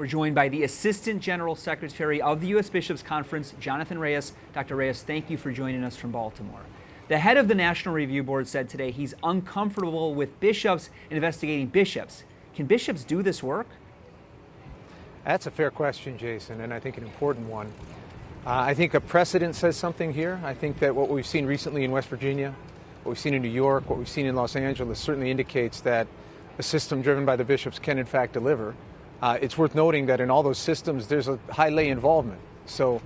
We're joined by the Assistant General Secretary of the U.S. Bishops Conference, Jonathan Reyes. Dr. Reyes, thank you for joining us from Baltimore. The head of the National Review Board said today he's uncomfortable with bishops investigating bishops. Can bishops do this work? That's a fair question, Jason, and I think an important one. I think a precedent says something here. I think that what we've seen recently in West Virginia, what we've seen in New York, what we've seen in Los Angeles certainly indicates that a system driven by the bishops can in fact deliver. It's worth noting that in all those systems there's a high lay involvement. So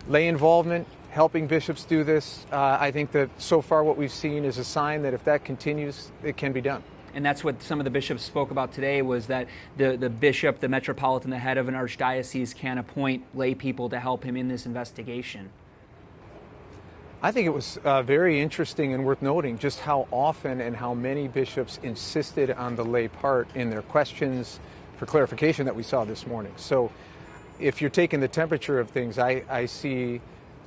lay involvement, helping bishops do this, I think that so far what we've seen is a sign that if that continues, it can be done. And that's what some of the bishops spoke about today, was that the bishop, the metropolitan, the head of an archdiocese can appoint lay people to help him in this investigation. I think it was very interesting and worth noting just how often and how many bishops insisted on the lay part in their questions for clarification that we saw this morning. So if you're taking the temperature of things, I see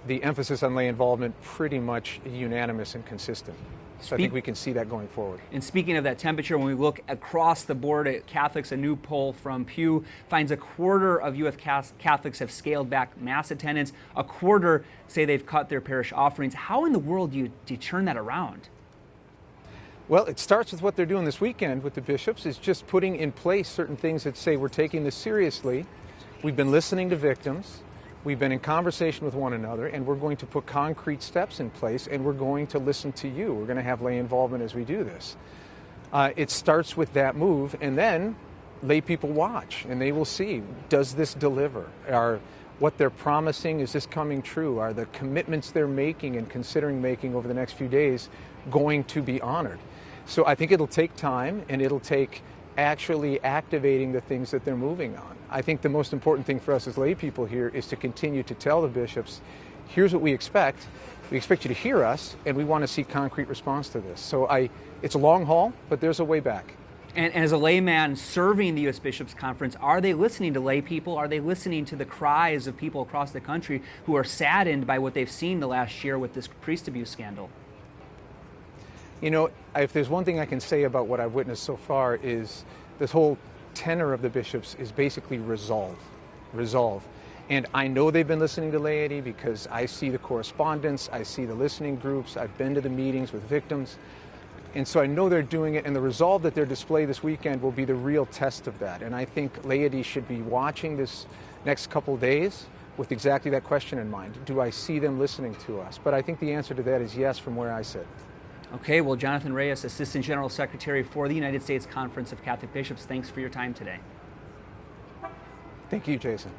the emphasis on lay involvement pretty much unanimous and consistent. So I think we can see that going forward. And speaking of that temperature, when we look across the board at Catholics, a new poll from Pew finds a quarter of U.S. Catholics have scaled back Mass attendance. A quarter say they've cut their parish offerings. How in the world do you turn that around? Well, it starts with what they're doing this weekend with the bishops, is just putting in place certain things that say we're taking this seriously. We've been listening to victims. We've been in conversation with one another, and we're going to put concrete steps in place, and we're going to listen to you. We're going to have lay involvement as we do this. It starts with that move, and then lay people watch, and they will see, does this deliver? Are what they're promising, is this coming true? Are the commitments they're making and considering making over the next few days going to be honored? So I think it'll take time, and it'll take actually activating the things that they're moving on. I think the most important thing for us as lay people here is to continue to tell the bishops, here's what we expect. We expect you to hear us, and we want to see concrete response to this. So it's a long haul, but there's a way back. And as a layman serving the U.S. Bishops Conference, are they listening to lay people? Are they listening to the cries of people across the country who are saddened by what they've seen the last year with this priest abuse scandal? You know, if there's one thing I can say about what I've witnessed so far is this whole tenor of the bishops is basically resolve. And I know they've been listening to laity because I see the correspondence, I see the listening groups, I've been to the meetings with victims. And so I know they're doing it, and the resolve that they're displaying this weekend will be the real test of that. And I think laity should be watching this next couple days with exactly that question in mind. Do I see them listening to us? But I think the answer to that is yes from where I sit. Okay, well, Jonathan Reyes, Assistant General Secretary for the United States Conference of Catholic Bishops, thanks for your time today. Thank you, Jason.